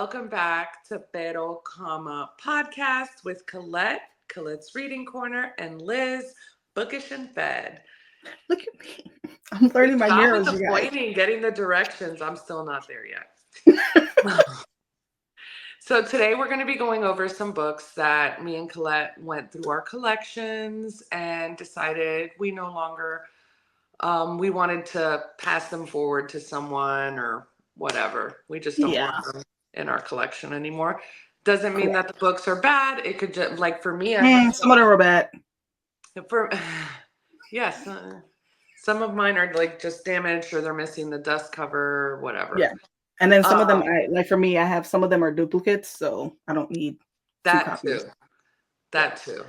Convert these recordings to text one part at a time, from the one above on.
welcome back to Pero Comma Podcast with Colette's Reading Corner, and Liz, Bookish and Fed. Look at me. I'm learning my Stop mirrors, with the you guys. pointing, getting the directions. I'm still not there yet. So today we're going to be going over some books that me and Colette went through our collections and decided we no longer, we wanted to pass them forward to someone or whatever. We just don't want them in our collection anymore. Doesn't mean that the books are bad. It could just, like for me, some of them are bad. Yes, some of mine are like just damaged or they're missing the dust cover or whatever. Yeah. And then some of them, for me, I have some of them are duplicates, so I don't need two copies. That too.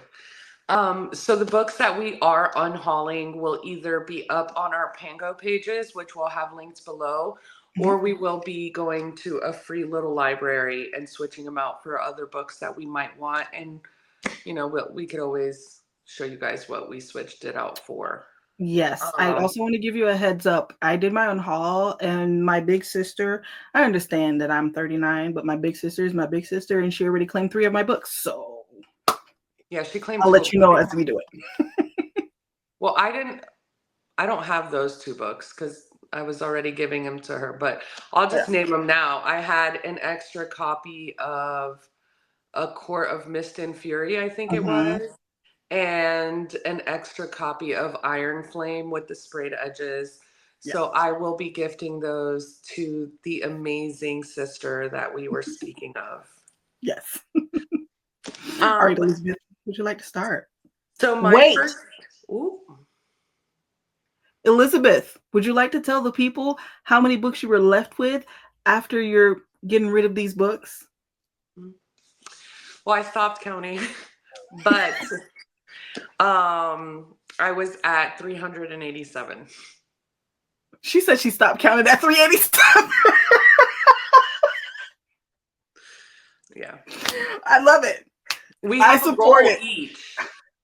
So the books that we are unhauling will either be up on our Pango pages, which will have links below, or we will be going to a free little library and switching them out for other books that we might want. And, you know, we could always show you guys what we switched it out for. Yes. I also want to give you a heads up. I did my own haul, and my big sister, I understand that I'm 39, but my big sister is my big sister, and she already claimed 3 of my books. So yeah, she claimed I'll let you know as we do it. Well, I don't have those 2 books because I was already giving them to her, but I'll just name them now. I had an extra copy of A Court of Mist and Fury, I think it was. And an extra copy of Iron Flame with the sprayed edges. Yes. So I will be gifting those to the amazing sister that we were speaking of. Yes. All right, Elizabeth, would you like to start? So first... Ooh. Elizabeth, would you like to tell the people how many books you were left with after you're getting rid of these books? Well, I stopped counting, but... I was at 387. She said she stopped counting at 387. Yeah. I love it. I support it each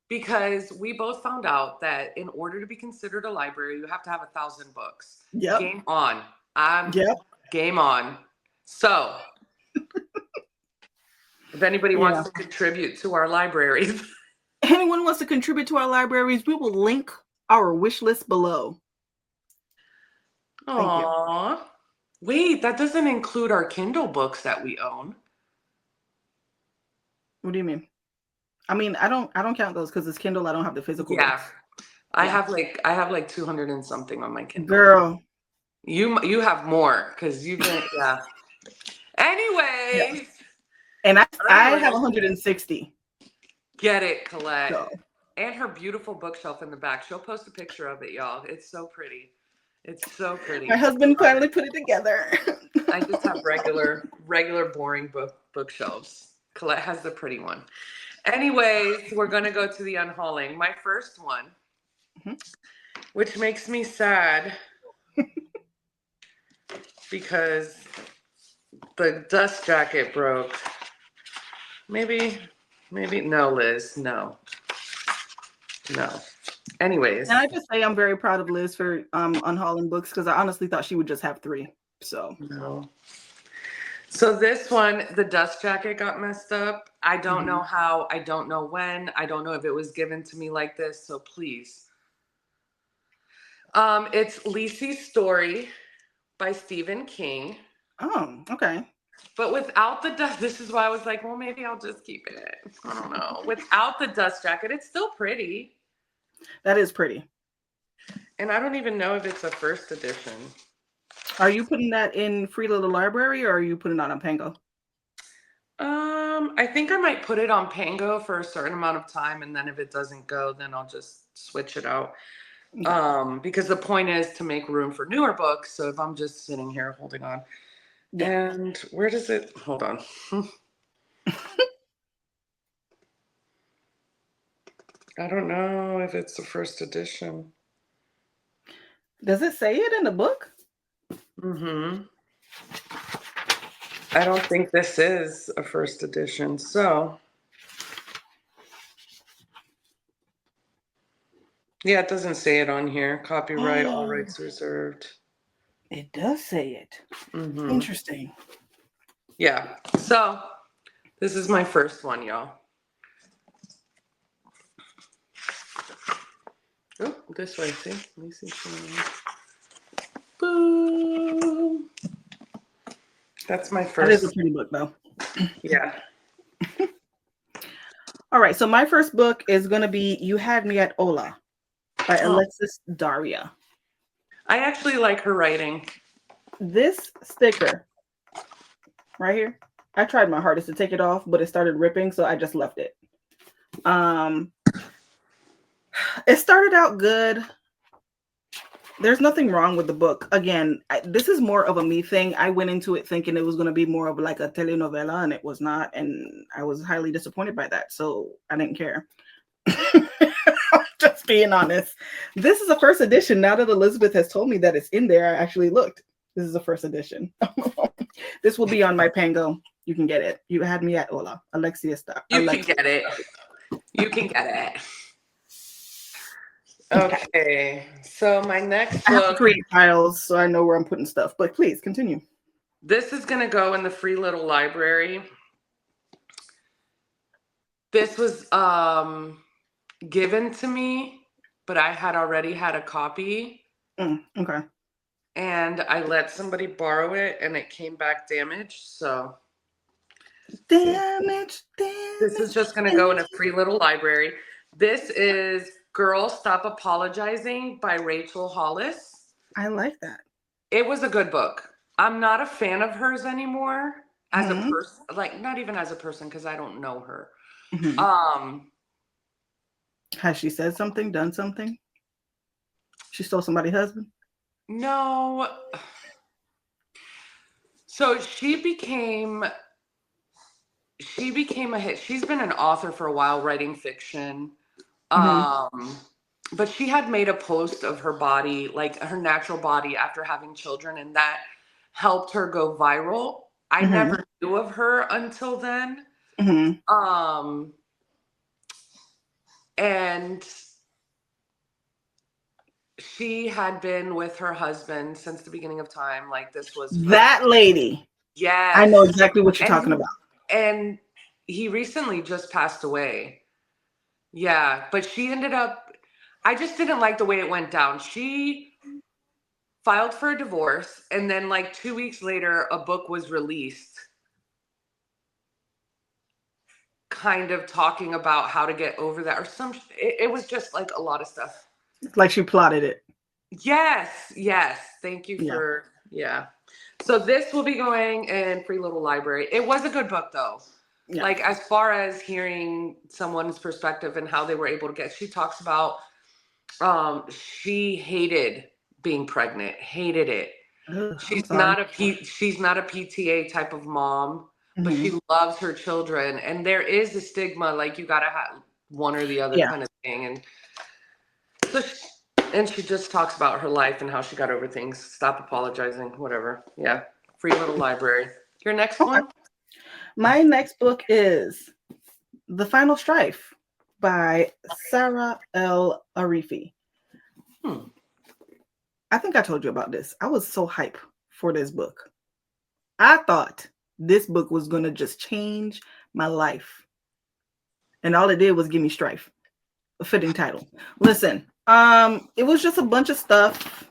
because we both found out that in order to be considered a library, you have to have 1,000 books. Yep. Game on. Game on. So if anybody wants to contribute to our libraries. Anyone wants to contribute to our libraries, we will link our wish list below. Aww. Wait, that doesn't include our Kindle books that we own. What do you mean? I mean, I don't count those because it's Kindle. I don't have the physical books. I have like 200 and something on my Kindle. Girl. You have more because you've been Anyways. Yes. And I have 160. Get it, Colette. So. And her beautiful bookshelf in the back. She'll post a picture of it, y'all. It's so pretty. It's so pretty. My husband finally put it together. I just have regular boring bookshelves. Colette has the pretty one. Anyways, we're going to go to the unhauling. My first one, which makes me sad because the dust jacket broke. Maybe no, Liz, no. Anyways. And I just say I'm very proud of Liz for unhauling books because I honestly thought she would just have 3. So no. So this one, the dust jacket got messed up. I don't know how. I don't know when. I don't know if it was given to me like this. So please. It's Lisey's Story by Stephen King. Oh, okay. But without the dust, this is why I was like, well, maybe I'll just keep it. I don't know. Without the dust jacket, it's still pretty. That is pretty. And I don't even know if it's a first edition. Are you putting that in Free Little Library or are you putting that on Pango? I think I might put it on Pango for a certain amount of time. And then if it doesn't go, then I'll just switch it out. Okay. Because the point is to make room for newer books. So if I'm just sitting here holding on. Yeah. And where does it? Hold on. I don't know if it's the first edition. Does it say it in the book? I don't think this is a first edition. So, yeah, it doesn't say it on here. Copyright, all rights reserved. It does say it. Interesting. Yeah. So this is my first one, y'all. Oh, this way, see? Let me see. Boom. That's my That is a first. pretty book, though. Yeah. All right, so my first book is going to be You Had Me at Ola by Oh, Alexis Daria. I actually like her writing. This sticker right here, I tried my hardest to take it off, but it started ripping, so I just left it. It started out good. There's nothing wrong with the book. Again, this is more of a me thing. I went into it thinking it was going to be more of like a telenovela, and it was not. And I was highly disappointed by that. So I didn't care. Just being honest. This is a first edition. Now that Elizabeth has told me that it's in there, I actually looked. This is a first edition. This will be on my Pango. You can get it. You Had Me at Ola. Alexia Star. You can get it. You can get it. Okay. So my next I have to book. create files so I know where I'm putting stuff. But please continue. This is going to go in the free little library. This was given to me, but I had already had a copy. Okay. And I let somebody borrow it, and it came back damaged. So Damage. this is just going to go in a free little library. This is Girl Stop Apologizing by Rachel Hollis. I like that. It was a good book. I'm not a fan of hers anymore as a person, like not even as a person because I don't know her. Has she said something, done something? She stole somebody's husband? No. So she became a hit. She's been an author for a while, writing fiction. But she had made a post of her body, like her natural body after having children, and that helped her go viral. I never knew of her until then. And she had been with her husband since the beginning of time. Like this was that lady. Yes. I know exactly what you're talking about. And he recently just passed away. Yeah, but she ended up, I just didn't like the way it went down. She filed for a divorce, and then like 2 weeks later, a book was released kind of talking about how to get over that or it was just like a lot of stuff. Like she plotted it. Yes. Thank you for, yeah. So this will be going in free little library. It was a good book though. Yeah. Like as far as hearing someone's perspective and how they were able to get, she talks about she hated being pregnant, hated it. She's not a PTA type of mom, but she loves her children, and there is a stigma like you gotta have one or the other kind of thing. And so she just talks about her life and how she got over things. Stop apologizing, whatever. Yeah, free little library. Your next one? My next book is The Final Strife by Sarah L. Arifi. I think I told you about this. I was so hype for this book. I thought this book was going to just change my life. And all it did was give me strife. A fitting title. Listen, it was just a bunch of stuff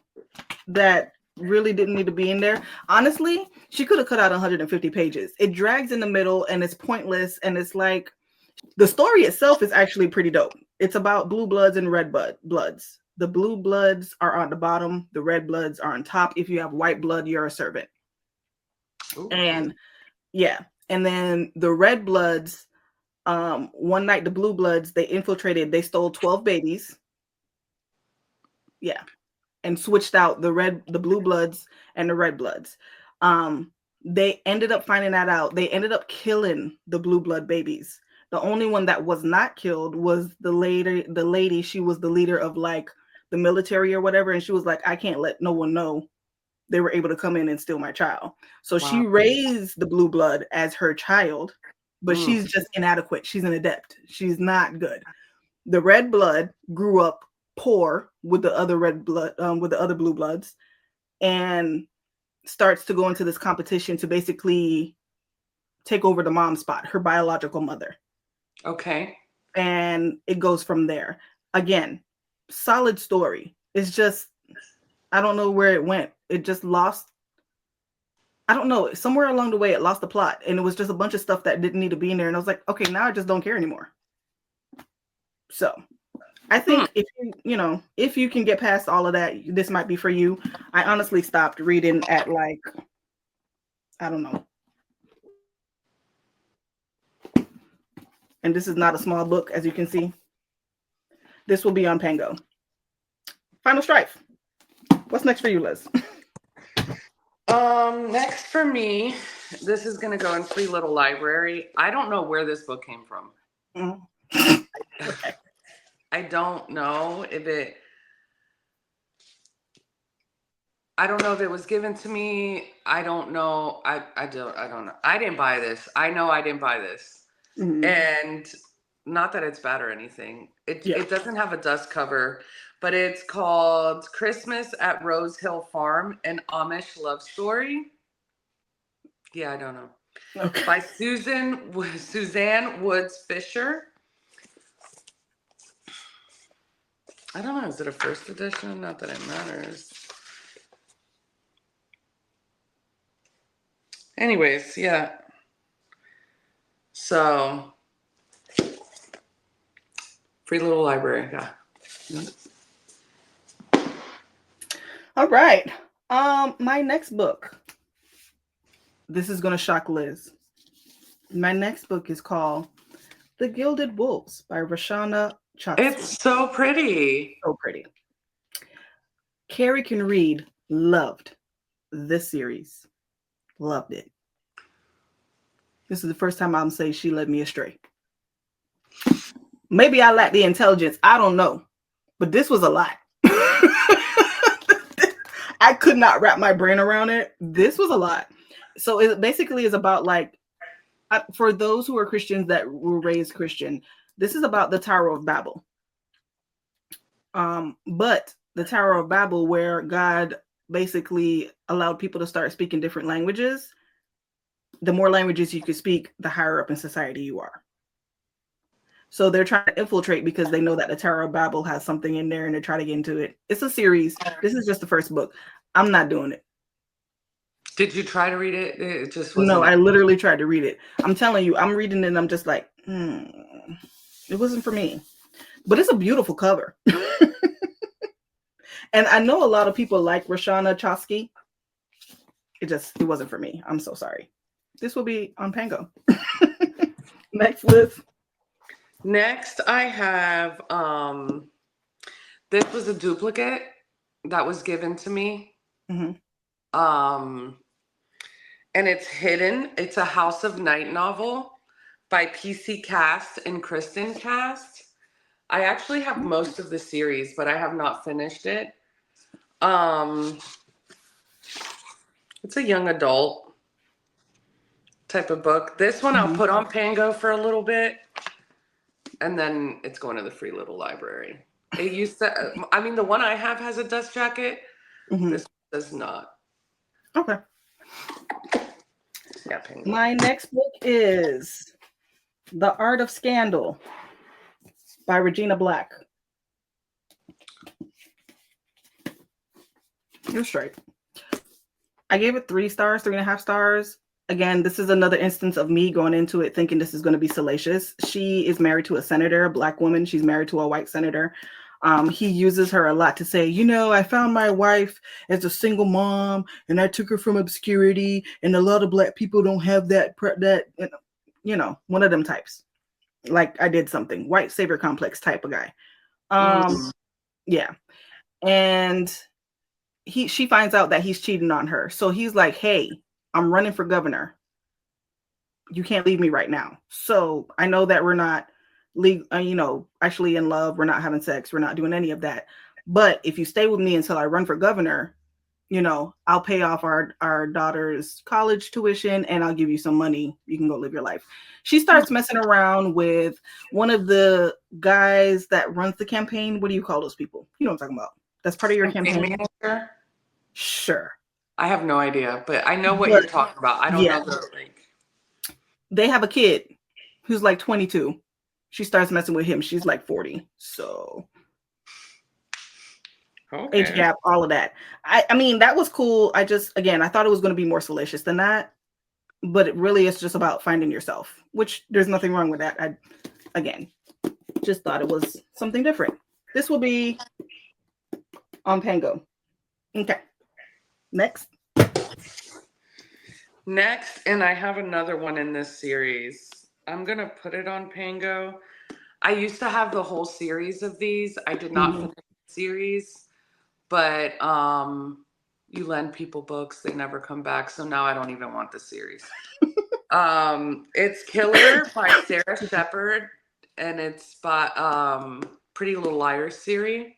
that really didn't need to be in there. Honestly, she could have cut out 150 pages. It drags in the middle and it's pointless. And it's like, the story itself is actually pretty dope. It's about blue bloods and red bloods. The blue bloods are on the bottom. The red bloods are on top. If you have white blood, you're a servant. Ooh. And yeah. And then the red bloods, one night, the blue bloods, they stole 12 babies. Yeah. And switched out the blue bloods and the red bloods. They ended up finding that out. They ended up killing the blue blood babies. The only one that was not killed was the lady. She was the leader of like the military or whatever. And she was like, I can't let no one know they were able to come in and steal my child. So she raised the blue blood as her child, but she's just inadequate. She's an adept. She's not good. The red blood grew up poor with the other red blood, with the other blue bloods, and starts to go into this competition to basically take over the mom spot, her biological mother. Okay. And it goes from there. Again, solid story. It's just, I don't know where it went. It just lost. I don't know. Somewhere along the way, it lost the plot. And it was just a bunch of stuff that didn't need to be in there. And I was like, okay, now I just don't care anymore. So I think if you can get past all of that, this might be for you. I honestly stopped reading at like, I don't know. And this is not a small book, as you can see. This will be on Pango. Final Strife. What's next for you, Liz? Next for me, this is gonna go in Free Little Library. I don't know where this book came from. Mm-hmm. Okay. I don't know if it. I don't know if it was given to me. I don't know. I don't know. I didn't buy this. I know I didn't buy this. Mm-hmm. And not that it's bad or anything. It doesn't have a dust cover, but it's called Christmas at Rose Hill Farm, an Amish love story. Yeah, I don't know. Okay. By Suzanne Woods Fisher. I don't know. Is it a first edition? Not that it matters. Anyways, yeah. So, Free Little Library, yeah. All right. My next book. This is gonna shock Liz. My next book is called The Gilded Wolves by Roshana Choksky. It's so pretty. So pretty. Carrie can read. Loved this series. Loved it. This is the first time I'm saying she led me astray. Maybe I lack the intelligence. I don't know. But this was a lot. I could not wrap my brain around it. This was a lot. So it basically is about like, for those who are Christians that were raised Christian, this is about the Tower of Babel. But the Tower of Babel, where God basically allowed people to start speaking different languages. The more languages you could speak, the higher up in society you are. So they're trying to infiltrate because they know that the Tower of Babel has something in there and they're trying to get into it. It's a series. This is just the first book. I'm not doing it. Did you try to read it? It just wasn't. No, I literally tried to read it. I'm telling you, I'm reading it and I'm just like, it wasn't for me. But it's a beautiful cover. And I know a lot of people like Roshana Choksky. It wasn't for me. I'm so sorry. This will be on Pango. Next, Liz. Next, I have this was a duplicate that was given to me. Mm-hmm. And it's hidden. It's a House of Night novel by PC Cast and Kristen Cast. I actually have most of the series, but I have not finished it. It's a young adult type of book. This one I'll put on Pango for a little bit, and then it's going to the Free Little Library. It used to, the one I have has a dust jacket. Mm-hmm. This one does not. Okay. Yeah, Pango. My next book is The Art of Scandal by Regina Black. You're straight. I gave it 3 stars, 3.5 stars. Again, this is another instance of me going into it thinking this is going to be salacious. She is married to a senator, a Black woman. She's married to a white senator. He uses her a lot to say, I found my wife as a single mom and I took her from obscurity. And a lot of Black people don't have that, one of them types. Like I did something, white savior complex type of guy. Yeah. And she finds out that he's cheating on her. So he's like, hey, I'm running for governor. You can't leave me right now. So I know that we're not actually in love. We're not having sex. We're not doing any of that. But if you stay with me until I run for governor, I'll pay off our daughter's college tuition and I'll give you some money. You can go live your life. She starts messing around with one of the guys that runs the campaign. What do you call those people? You know what I'm talking about. That's part of your campaign. Manager? Sure. I have no idea, but I know what you're talking about. I don't know the They have a kid who's like 22. She starts messing with him. She's like 40. So age Okay. gap, all of that. I mean, that was cool. I just, again, I thought it was going to be more salacious than that, but it really is just about finding yourself, which there's nothing wrong with that. I, again, just thought it was something different. This will be on Pango. Okay. Next. Next, and I have another one in this series. I'm going to put it on Pango. I used to have the whole series of these. I did not finish the series, but you lend people books, they never come back. So now I don't even want the series. It's Killer by Sarah Shepard, and it's by Pretty Little Liars series.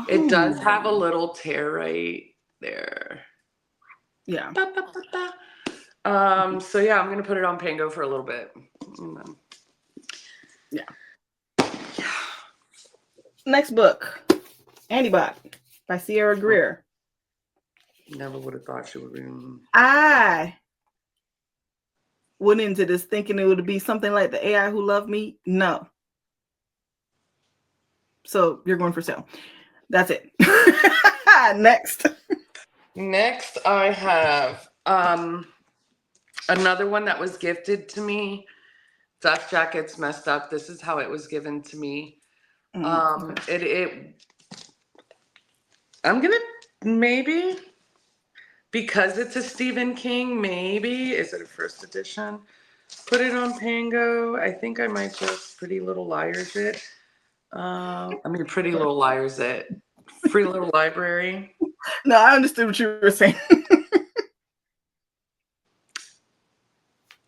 It does have a little tear right there. Yeah. Ba, ba, ba, ba. So yeah, I'm gonna put it on Pango for a little bit. Yeah. Next book, Antibot by Sierra Greer. Never would have thought she would be. I went into this thinking it would be something like The AI Who Loved Me. No. So you're going for sale. That's it. Next. Next, I have another one that was gifted to me. Dust Jacket's Messed Up. This is how it was given to me. Okay. I'm gonna maybe, because it's a Stephen King, maybe is it a first edition? Put it on Pango. I think I might just Pretty Little Liars it. Pretty Little Liars it. Free Little Library. No, I understood what you were saying.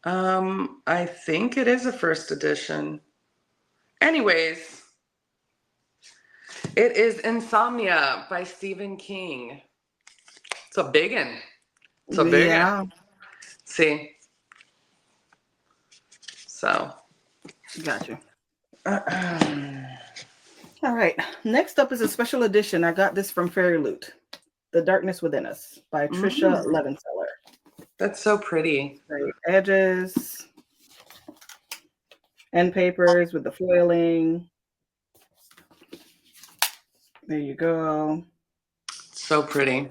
I think it is a first edition. Anyways, it is Insomnia by Stephen King. It's a big one. It's a big one. Yeah. See? So. Gotcha. All right. Next up is a special edition. I got this from Fairy Loot. The Darkness Within Us by Trisha Levenseller. That's so pretty. Great edges. End papers with the foiling. There you go. So pretty.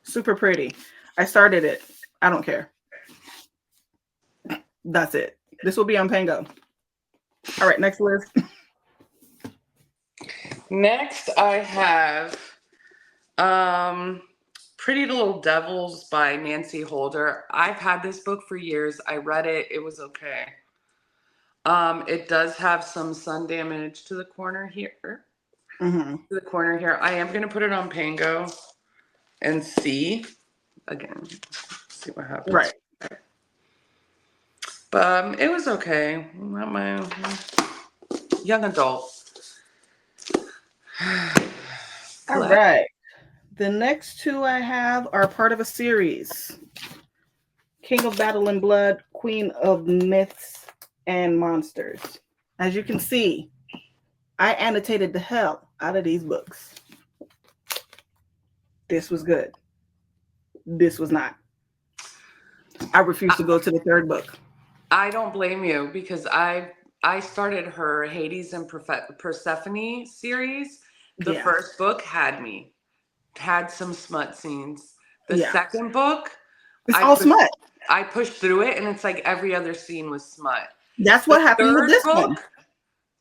Super pretty. I started it. I don't care. That's it. This will be on Pango. All right, next list. Next, I have Pretty Little Devils by Nancy Holder. I've had this book for years. I read it. It was okay. It does have some sun damage to the corner here. To the corner here. I am going to put it on Pango and see. Again, see what happens. Right. But it was okay. Not my young adult. All right. The next two I have are part of a series. King of Battle and Blood, Queen of Myths and Monsters. As you can see, I annotated the hell out of these books. This was good. This was not. I refuse to go to the third book. I don't blame you because I started her Hades and Persephone series. The first book had some smut scenes. The second book, it's all smut. I pushed through it, and it's like every other scene was smut. That's what happened with this one.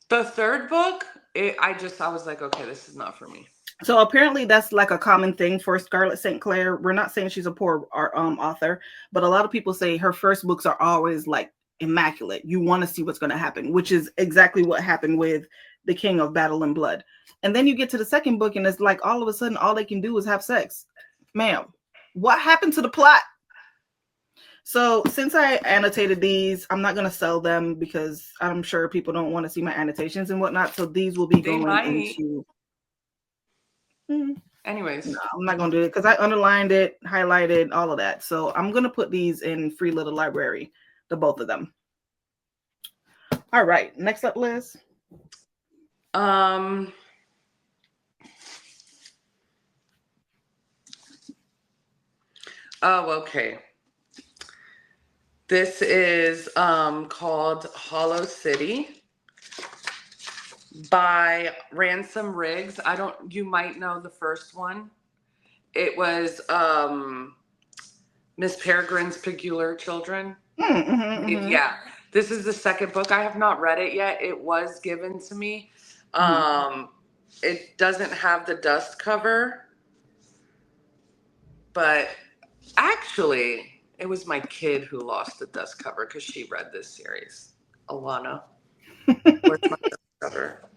The third book, I was like, okay, this is not for me. So apparently that's like a common thing for Scarlett St. Clair. We're not saying she's a poor author, but a lot of people say her first books are always like immaculate. You want to see what's going to happen, which is exactly what happened with The King of Battle and Blood. And then you get to the second book and it's like all of a sudden all they can do is have sex. Ma'am, what happened to the plot? So since I annotated these, I'm not going to sell them because I'm sure people don't want to see my annotations and whatnot. So these will be going into... Anyways, no, I'm not gonna do it because I underlined it, highlighted all of that. So I'm gonna put these in Free Little Library, the both of them. All right, next up, Liz. Oh, okay. This is called Hollow City by Ransom Riggs. You might know the first one. It was Miss Peregrine's Peculiar Children. Yeah. This is the second book. I have not read it yet. It was given to me. It doesn't have the dust cover, but actually, it was my kid who lost the dust cover because she read this series. Alana. Where's my dust cover?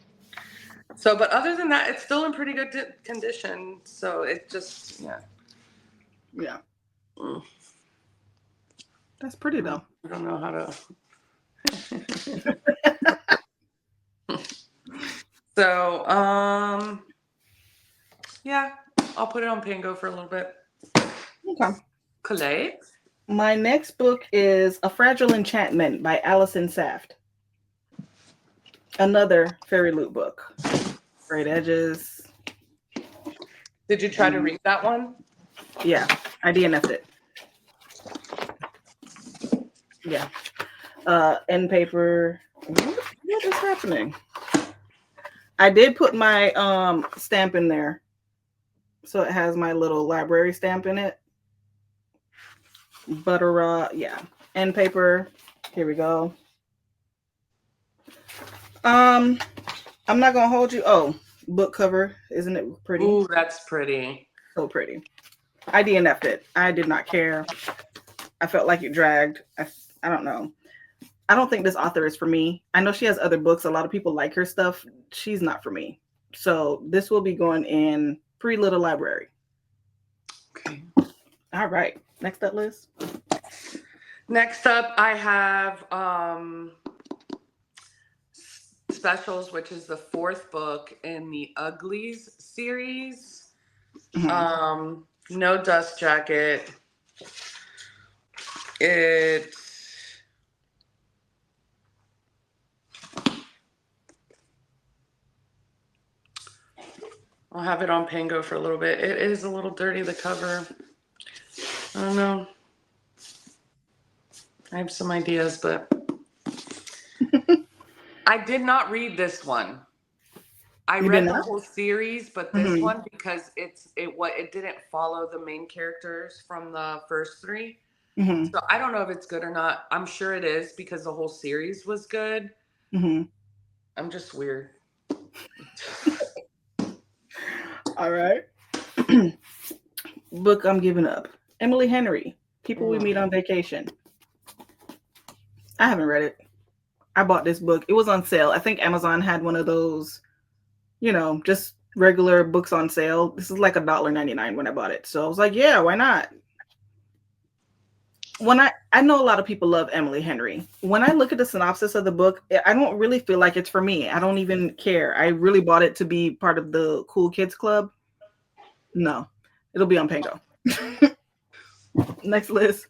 So, but other than that, it's still in pretty good condition. So it just, yeah. Yeah. That's pretty though. I don't know how to. So, yeah, I'll put it on Pango for a little bit. Okay. Calais. My next book is A Fragile Enchantment by Allison Saft. Another fairy loot book. Great edges. Did you try to read that one? Yeah, I DNF'd it. Yeah. End paper. What is happening? I did put my stamp in there. So it has my little library stamp in it. Butter, yeah. End paper. Here we go. I'm not gonna hold you. Oh, book cover. Isn't it pretty? Ooh, that's pretty. So pretty. I DNF'd it. I did not care. I felt like it dragged. I don't know. I don't think this author is for me. I know she has other books. A lot of people like her stuff. She's not for me. So this will be going in Pretty Little Library. Okay. All right. Next up, Liz. Next up, I have Specials, which is the fourth book in the Uglies series. No dust jacket. I'll have it on Pango for a little bit. It is a little dirty, the cover. I don't know. I have some ideas, but I did not read this one. I read the whole series, but this one, because it didn't follow the main characters from the first three. So I don't know if it's good or not. I'm sure it is because the whole series was good. I'm just weird. All right. Book I'm giving up. Emily Henry, People We Meet on Vacation. I haven't read it. I bought this book. It was on sale. I think Amazon had one of those, just regular books on sale. This is like $1.99 when I bought it. So I was like, yeah, why not? I know a lot of people love Emily Henry. When I look at the synopsis of the book, I don't really feel like it's for me. I don't even care. I really bought it to be part of the cool kids club. No, it'll be on Pango. Next, Liz.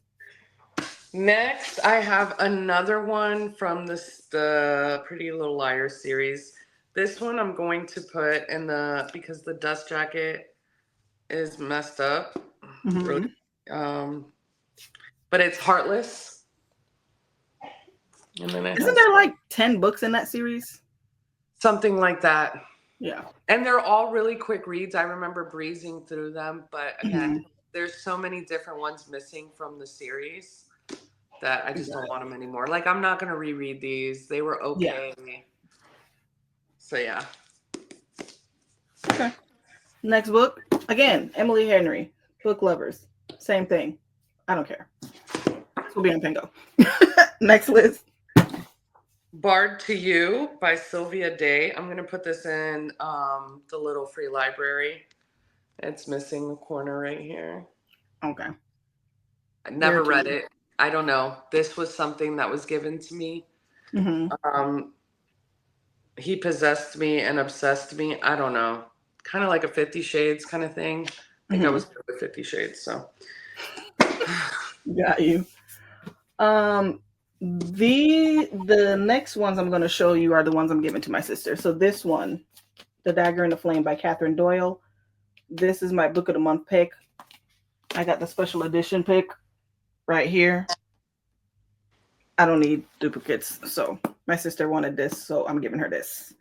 Next, I have another one from the Pretty Little Liars series. This one I'm going to put in because the dust jacket is messed up. Really, but it's Heartless. And then Isn't there like 10 books in that series? Something like that. Yeah. And they're all really quick reads. I remember breezing through them. But again, there's so many different ones missing from the series that I just don't want them anymore. Like, I'm not going to reread these. They were okay. Yeah. So, yeah. Okay. Next book. Again, Emily Henry. Book lovers. Same thing. I don't care. This will be on Pango. Next, Liz. Bard to You by Sylvia Day. I'm going to put this in the little free library. It's missing the corner right here. Okay. I never read it. I don't know. This was something that was given to me. He possessed me and obsessed me. I don't know. Kind of like a 50 Shades kind of thing. I think I was good with 50 Shades. So. Got you. The next ones I'm going to show you are the ones I'm giving to my sister. So this one, The Dagger and the Flame by Catherine Doyle. This is my book of the month pick. I got the special edition pick right here. I don't need duplicates. So my sister wanted this, so I'm giving her this.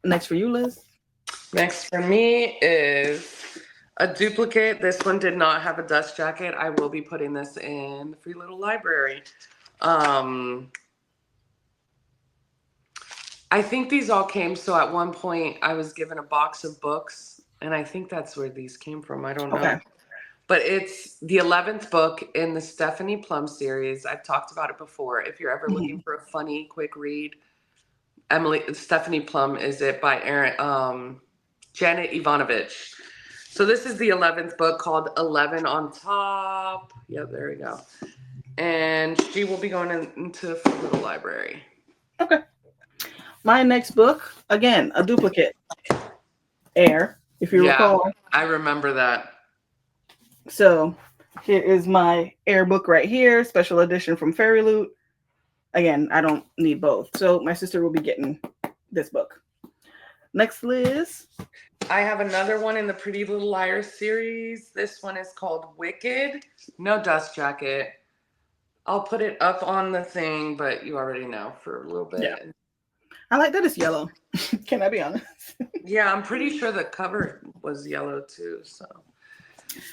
Next for you, Liz. Next for me is a duplicate. This one did not have a dust jacket. I will be putting this in the free little library. I think these all came. So at one point, I was given a box of books, and I think that's where these came from. I don't know. Okay. But it's the 11th book in the Stephanie Plum series. I've talked about it before. If you're ever looking for a funny, quick read, Stephanie Plum is it by Janet Ivanovich. So this is the 11th book called 11 on Top. Yeah, there we go. And she will be going into the little library. Okay. My next book, again, a duplicate. Air, if you recall. I remember that. So here is my Air book right here, special edition from Fairy Loot. Again, I don't need both. So my sister will be getting this book. Next, Liz. I have another one in the Pretty Little Liars series. This one is called Wicked. No dust jacket. I'll put it up on the thing, but you already know for a little bit. Yeah. I like that it's yellow. Can I be honest? Yeah, I'm pretty sure the cover was yellow too. So,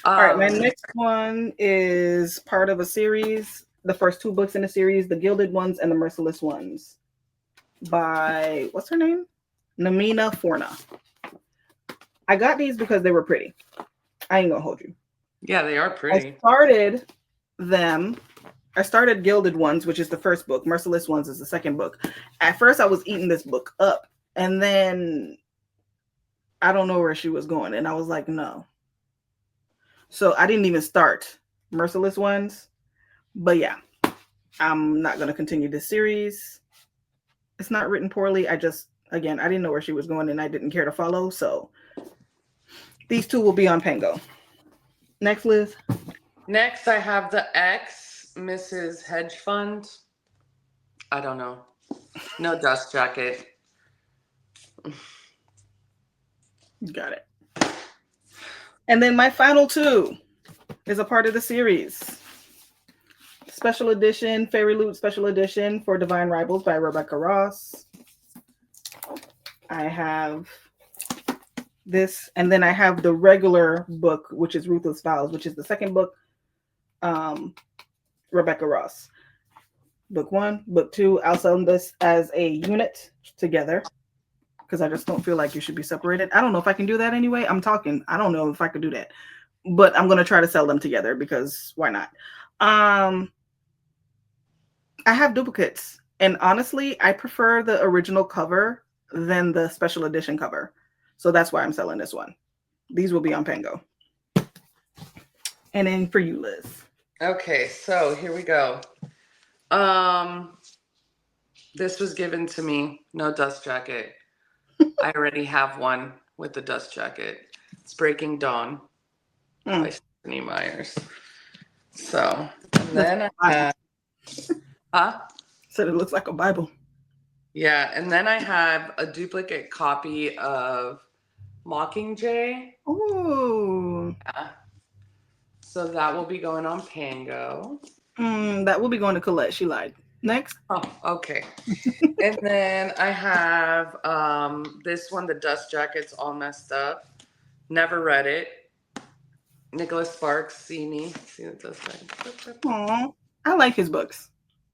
all right, my next one is part of a series. The first two books in the series, The Gilded Ones and The Merciless Ones, by what's her name? Namina Forna. I got these because they were pretty. I ain't gonna hold you. Yeah, they are pretty. I started Gilded Ones, which is the first book. Merciless Ones is the second book. At first, I was eating this book up, and then I don't know where she was going, and I was like, no. So I didn't even start Merciless Ones, but yeah, I'm not going to continue this series. It's not written poorly. I didn't know where she was going, and I didn't care to follow, so these two will be on Pango. Next, Liz. Next, I have the X Mrs. Hedge Fund. I don't know. No dust jacket. Got it. And then my final two is a part of the series. Special edition, Fairy Loot Special Edition for Divine Rivals by Rebecca Ross. I have this, and then I have the regular book, which is Ruthless Vows, which is the second book, Rebecca Ross. Book one, book two, I'll sell this as a unit together because I just don't feel like you should be separated. I don't know if I can do that anyway. I don't know if I could do that, but I'm going to try to sell them together because why not? I have duplicates, and honestly, I prefer the original cover than the special edition cover. So that's why I'm selling this one. These will be on Pango. And then for you, Liz. Okay, so here we go. This was given to me. No dust jacket. I already have one with the dust jacket. It's Breaking Dawn by Stephanie Myers. So, and then I have... Said it looks like a Bible. Yeah, and then I have a duplicate copy of Mockingjay. Ooh. Yeah. So that will be going on Pango. That will be going to Colette. She lied. Next. Oh, okay. And then I have this one, the dust jacket's all messed up. Never read it. Nicholas Sparks, See the dust jacket. Aww. I like his books.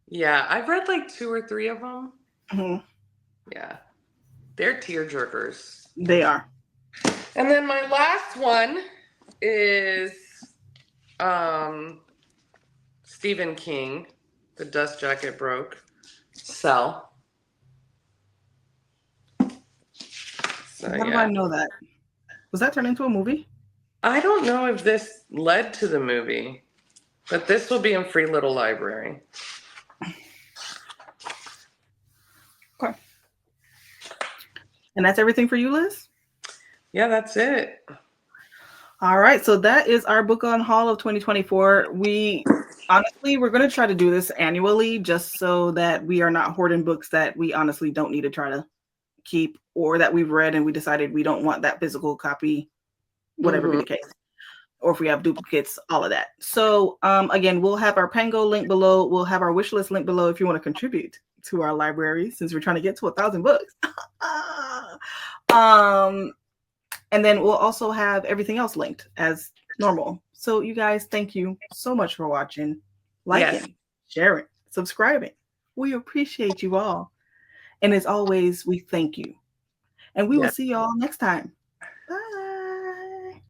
Yeah, I've read like 2 or 3 of them. Mm-hmm. Yeah. They're tearjerkers. They are. And then my last one is Stephen King, The Dust Jacket Broke. Sell. So, How do I know that? Was that turned into a movie? I don't know if this led to the movie, but this will be in Free Little Library. Okay. And that's everything for you, Liz? Yeah, that's it. All right. So that is our Book Unhaul of 2024. We're going to try to do this annually just so that we are not hoarding books that we honestly don't need to try to keep or that we've read and we decided we don't want that physical copy, whatever be the case. or if we have duplicates, all of that. So again, we'll have our Pango link below. We'll have our Wishlist link below if you want to contribute to our library, since we're trying to get to 1,000 books. And then we'll also have everything else linked as normal. So you guys, thank you so much for watching, liking, sharing, subscribing. We appreciate you all. And as always, we thank you. And we will see you all next time.